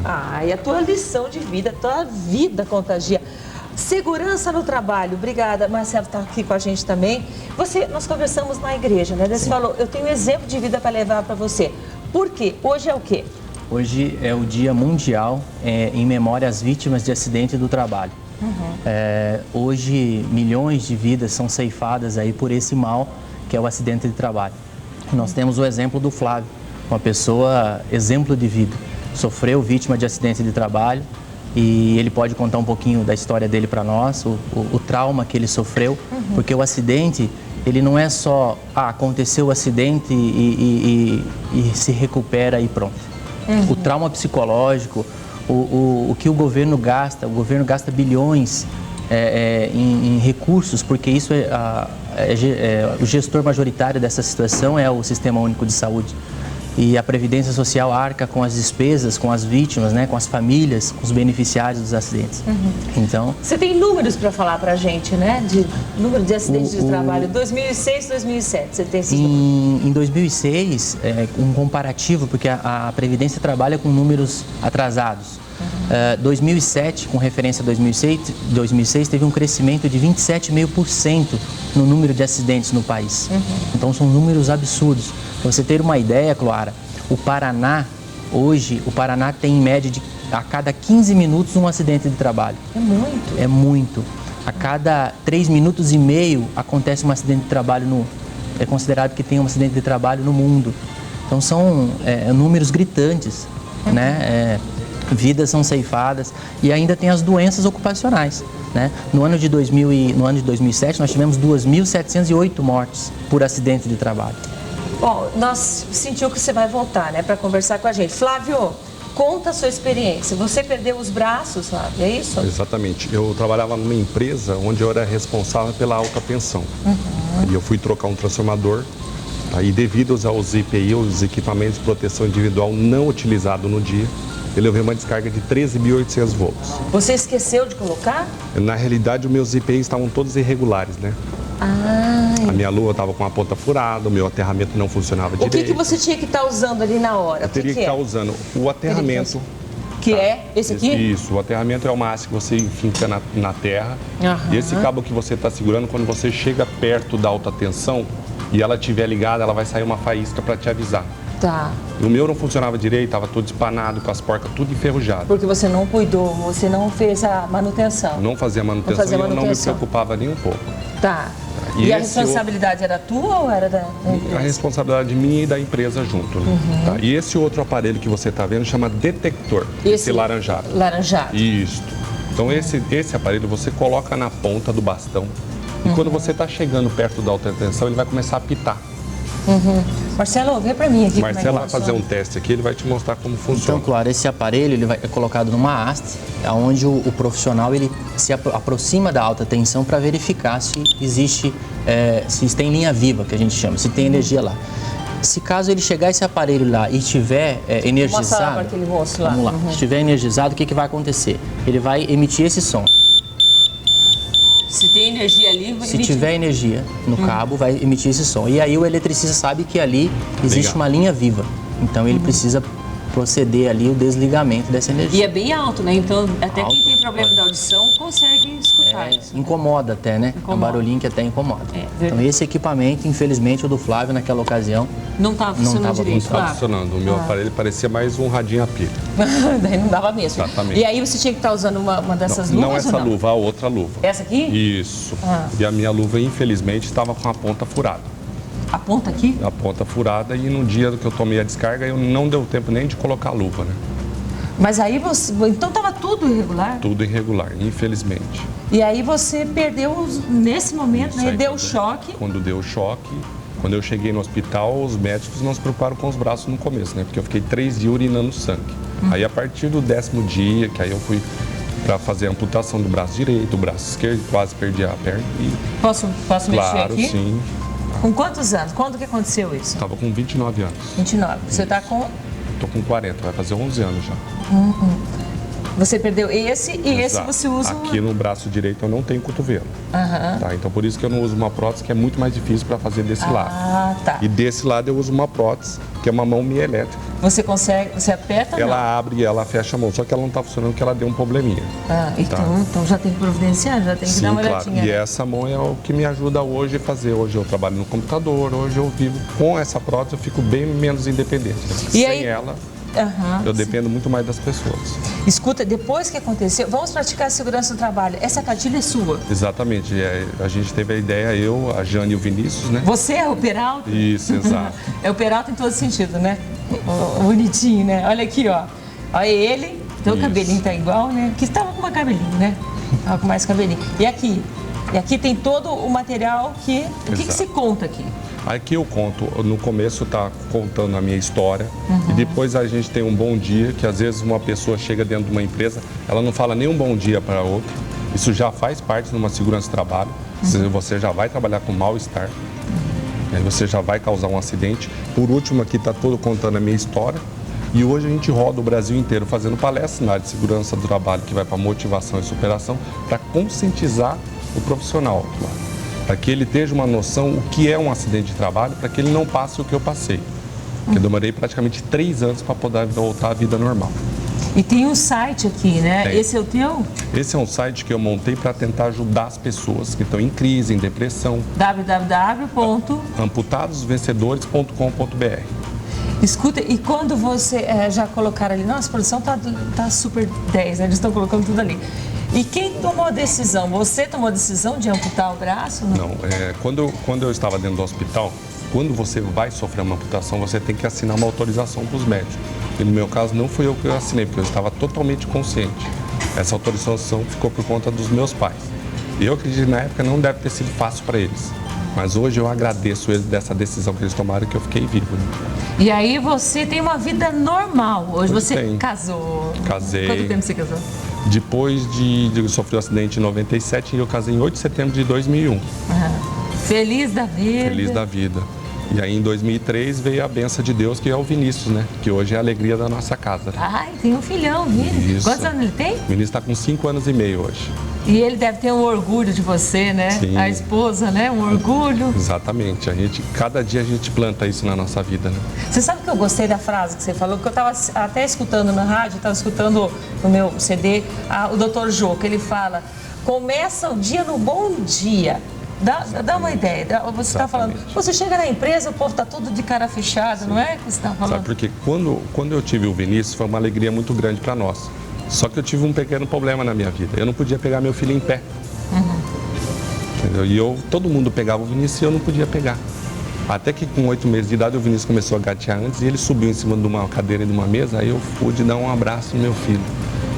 Ah, e a tua lição de vida, a tua vida contagia. Segurança no trabalho. Obrigada, Marcelo está aqui com a gente também. Nós conversamos na igreja, né? Você falou, eu tenho um exemplo de vida para levar para você. Por quê? Hoje é o quê? Hoje é o Dia Mundial em memória às vítimas de acidente do trabalho. Hoje, milhões de vidas são ceifadas aí por esse mal que é o acidente de trabalho. Nós temos o exemplo do Flávio, uma pessoa exemplo de vida. Sofreu vítima de acidente de trabalho e ele pode contar um pouquinho da história dele para nós, o trauma que ele sofreu, porque o acidente, ele não é só, aconteceu o acidente e se recupera e pronto. O trauma psicológico, o que o governo gasta bilhões em recursos, porque isso o gestor majoritário dessa situação é o Sistema Único de Saúde. E a Previdência Social arca com as despesas, com as vítimas, né, com as famílias, com os beneficiários dos acidentes. Então, você tem números para falar para a gente, né? De número de acidentes de trabalho, 2006, 2007, você tem esses números? Em 2006, um comparativo, porque a Previdência trabalha com números atrasados. 2007, com referência a 2006, teve um crescimento de 27,5% no número de acidentes no país. Então, são números absurdos. Para você ter uma ideia, Cloara, o Paraná tem em média a cada 15 minutos um acidente de trabalho. É muito? É muito. A cada 3 minutos e meio acontece um acidente de trabalho é considerado que tem um acidente de trabalho no mundo. Então, são números gritantes, né? Vidas são ceifadas e ainda tem as doenças ocupacionais, né? No ano de 2007, nós tivemos 2.708 mortes por acidente de trabalho. Bom, nós sentimos que você vai voltar, né, para conversar com a gente. Flávio, conta a sua experiência. Você perdeu os braços, Flávio, é isso? Exatamente. Eu trabalhava numa empresa onde eu era responsável pela alta tensão. E eu fui trocar um transformador. Aí, devido aos EPI, os equipamentos de proteção individual não utilizados no dia, eu levei uma descarga de 13.800 volts. Você esqueceu de colocar? Na realidade, os meus EPIs estavam todos irregulares, né? A minha luva estava com a ponta furada, o meu aterramento não funcionava direito. O que você tinha que estar usando ali na hora? Eu teria que estar usando o aterramento. Que é esse aqui? Isso, o aterramento é o máximo que você finca na terra. E esse cabo que você está segurando, quando você chega perto da alta tensão e ela estiver ligada, ela vai sair uma faísca para te avisar. Tá. O meu não funcionava direito, estava todo espanado, com as porcas tudo enferrujado. Porque você não cuidou, você não fez a manutenção. Não fazia manutenção e eu não me preocupava nem um pouco. Tá. E a responsabilidade era tua ou era da empresa? A responsabilidade minha e da empresa junto. Né? Tá. E esse outro aparelho que você está vendo chama detector, esse laranjado. Laranjado. Isso. Então esse aparelho você coloca na ponta do bastão e quando você está chegando perto da alta tensão, ele vai começar a apitar. Marcelo, vê para mim aqui. Marcelo vai fazer um teste aqui, ele vai te mostrar como funciona. Então, claro, esse aparelho ele é colocado numa haste, onde o profissional ele se aproxima da alta tensão para verificar se existe, se tem linha viva, que a gente chama, se tem energia lá. Se caso ele chegar esse aparelho lá e estiver energizado, aquele moço lá. Vamos lá, se estiver energizado, o que vai acontecer? Ele vai emitir esse som. Se tem energia ali, vai Se tiver energia no cabo, vai emitir esse som. E aí o eletricista sabe que ali existe uma linha viva. Então ele precisa proceder ali o desligamento dessa energia. E é bem alto, né? Então até quem tem problema da audição consegue escutar isso. Incomoda até, né? É um barulhinho que até incomoda. Então esse equipamento, infelizmente, o do Flávio naquela ocasião não estava funcionando direito. Não estava funcionando. O meu aparelho parecia mais um radinho a pilha. Daí não dava mesmo. Exatamente. E aí você tinha que estar usando uma dessas luvas? Não essa luva, a outra luva. Essa aqui? Isso. E a minha luva, infelizmente, estava com a ponta furada. A ponta aqui? A ponta furada, e no dia que eu tomei a descarga, eu não deu tempo nem de colocar a luva, né? Mas aí você... Então estava tudo irregular? Tudo irregular, infelizmente. E aí você perdeu, nesse momento, né? Deu choque. Quando deu choque, quando eu cheguei no hospital, os médicos não se preocuparam com os braços no começo, né? Porque eu fiquei 3 dias urinando sangue. Aí a partir do 10º dia, que aí eu fui para fazer a amputação do braço direito, do braço esquerdo, quase perdi a perna. Posso mexer aqui? Claro, sim. Com quantos anos? Quando que aconteceu isso? Estava com 29 anos. 29. Você está com... Estou com 40, vai fazer 11 anos já. Você perdeu esse e esse você usa... Aqui no braço direito eu não tenho cotovelo. Tá? Então por isso que eu não uso uma prótese, que é muito mais difícil para fazer desse lado. Tá. E desse lado eu uso uma prótese, que é uma mão meia elétrica. Você consegue, você aperta ou não? Ela abre e ela fecha a mão, só que ela não está funcionando porque ela deu um probleminha. Então já tem que providenciar, já tem que Sim, dar uma claro. olhadinha. E essa mão é o que me ajuda hoje a fazer. Hoje eu trabalho no computador, hoje eu vivo com essa prótese, eu fico bem menos independente. Sem aí? ela, eu dependo muito mais das pessoas. Escuta, depois que aconteceu, vamos praticar a segurança do trabalho. Essa cartilha é sua? Exatamente. A gente teve a ideia, eu, a Jane e o Vinícius, né? Você é o Peralta? Isso, exato. É o Peralta em todo sentido, né? Bonitinho, né? Olha aqui, ó. Olha ele, teu cabelinho tá igual, né? Que estava com uma cabelinho, né? Tava com mais cabelinho. E aqui? E aqui tem todo o material que... O que se conta aqui? Aqui eu conto, no começo tá contando a minha história e depois a gente tem um bom dia, que às vezes uma pessoa chega dentro de uma empresa, ela não fala nem um bom dia para outra. Isso já faz parte de uma segurança do trabalho. Você já vai trabalhar com mal-estar, aí você já vai causar um acidente. Por último, aqui está todo contando a minha história. E hoje a gente roda o Brasil inteiro fazendo palestras na área de segurança do trabalho, que vai para motivação e superação, para conscientizar o profissional, para que ele tenha uma noção o que é um acidente de trabalho, para que ele não passe o que eu passei. Eu demorei praticamente 3 anos para poder voltar à vida normal. E tem um site aqui, né? Tem. Esse é o teu? Esse é um site que eu montei para tentar ajudar as pessoas que estão em crise, em depressão. amputadosvencedores.com.br. Escuta, e quando você já colocaram ali, nossa, a produção tá super 10, né? Eles estão colocando tudo ali. E quem tomou a decisão? Você tomou a decisão de amputar o braço? Não, quando eu estava dentro do hospital, quando você vai sofrer uma amputação, você tem que assinar uma autorização para os médicos. E no meu caso, não fui eu que assinei, porque eu estava totalmente consciente. Essa autorização ficou por conta dos meus pais. E eu acredito que na época não deve ter sido fácil para eles. Mas hoje eu agradeço eles dessa decisão que eles tomaram, que eu fiquei vivo. Né? E aí você tem uma vida normal. Hoje você casou. Casei. Quanto tempo você casou? Depois de sofrer um acidente em 97, eu casei em 8 de setembro de 2001. Feliz da vida. Feliz da vida. E aí em 2003 veio a benção de Deus, que é o Vinícius, né? Que hoje é a alegria da nossa casa. Ai, tem um filhão, Vinícius. Quantos anos ele tem? O Vinícius está com 5 anos e meio hoje. E ele deve ter um orgulho de você, né? Sim. A esposa, né? Um orgulho. Exatamente. Cada dia a gente planta isso na nossa vida, né? Você sabe que eu gostei da frase que você falou? Que eu estava até escutando na rádio, estava escutando no meu CD, o Dr. Jô, que ele fala, começa o dia no bom dia. Dá uma ideia. Você está falando, você chega na empresa, o povo está tudo de cara fechada, não é? Que você está falando? Sabe, porque quando eu tive o Vinícius, foi uma alegria muito grande para nós. Só que eu tive um pequeno problema na minha vida. Eu não podia pegar meu filho em pé. Entendeu? E todo mundo pegava o Vinícius e eu não podia pegar. Até que com 8 meses de idade, o Vinícius começou a gatear antes e ele subiu em cima de uma cadeira e de uma mesa, aí eu pude dar um abraço no meu filho.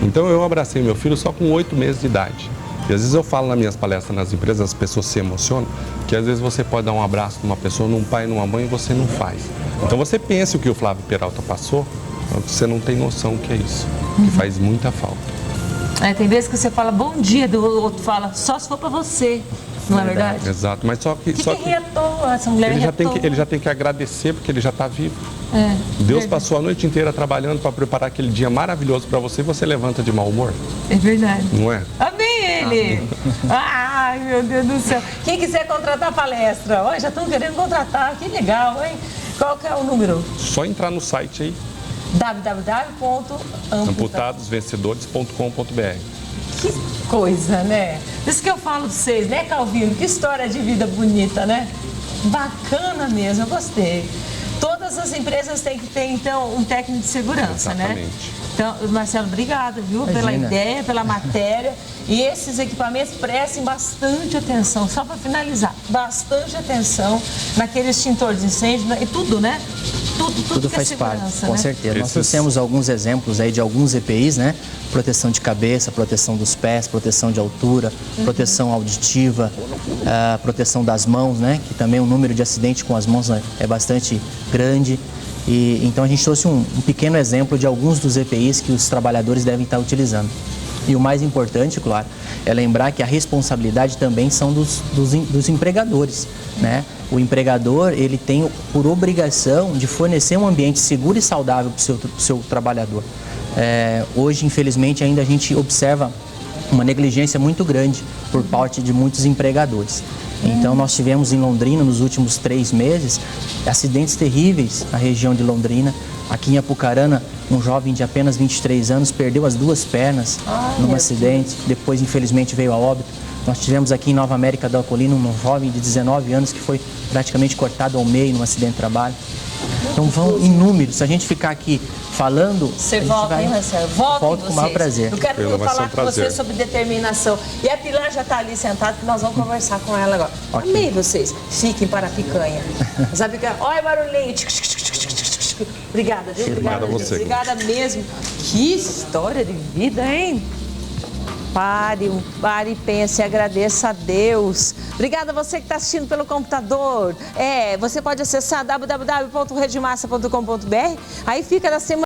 Então eu abracei meu filho só com 8 meses de idade. E às vezes eu falo nas minhas palestras nas empresas, as pessoas se emocionam, que às vezes você pode dar um abraço numa pessoa, num pai, numa mãe, e você não faz. Então você pensa o que o Flávio Peralta passou, você não tem noção o que é isso, que faz muita falta. Tem vezes que você fala bom dia, do outro fala só se for para você, não é verdade? Exato, mas só que retou, essa mulher ele já tem que agradecer porque ele já está vivo. Deus passou a noite inteira trabalhando para preparar aquele dia maravilhoso para você e você levanta de mau humor. É verdade. Não é? Amém ele! Ai, meu Deus do céu. Quem quiser contratar a palestra, olha, já estão querendo contratar, que legal, hein? Qual que é o número? Só entrar no site aí. www.amputadosvencedores.com.br. Que coisa, né? Isso que eu falo pra vocês, né, Calvino? Que história de vida bonita, né? Bacana mesmo, eu gostei. Todas as empresas têm que ter, então, um técnico de segurança, Exatamente. né? Então, Marcelo, obrigada, viu? Imagina. Pela ideia, pela matéria. E esses equipamentos, prestem bastante atenção, só para finalizar, bastante atenção naquele extintor de incêndio e tudo, né? Tudo que faz é parte, segurança, com né? certeza. Nós trouxemos alguns exemplos aí de alguns EPIs, né? Proteção de cabeça, proteção dos pés, proteção de altura, proteção auditiva, proteção das mãos, né? Que também o número de acidentes com as mãos é bastante grande. E então a gente trouxe um pequeno exemplo de alguns dos EPIs que os trabalhadores devem estar utilizando. E o mais importante, claro, é lembrar que a responsabilidade também são dos empregadores, né? O empregador, ele tem por obrigação de fornecer um ambiente seguro e saudável para o seu trabalhador. Hoje, infelizmente, ainda a gente observa uma negligência muito grande por parte de muitos empregadores. Então, nós tivemos em Londrina, nos últimos 3 meses, acidentes terríveis na região de Londrina, Aqui em Apucarana, um jovem de apenas 23 anos perdeu as 2 pernas num acidente, depois infelizmente veio a óbito. Nós tivemos aqui em Nova América da Ocolina um jovem de 19 anos que foi praticamente cortado ao meio num acidente de trabalho. Então vão inúmeros. Se a gente ficar aqui falando, Você a gente volta, vai... hein, Marcelo? Volta com o maior prazer. Eu quero Vai ser falar um com prazer. você sobre determinação. E a Pilar já está ali sentada, que nós vamos conversar com ela agora. Ok. Amei vocês. Fiquem para a picanha. Sabe que... Olha o barulhinho. Obrigada, viu? Obrigado a você. Obrigada mesmo. Que história de vida, hein? Pare e pense e agradeça a Deus. Obrigada a você que está assistindo pelo computador. Você pode acessar www.redemassa.com.br. Aí fica na semana.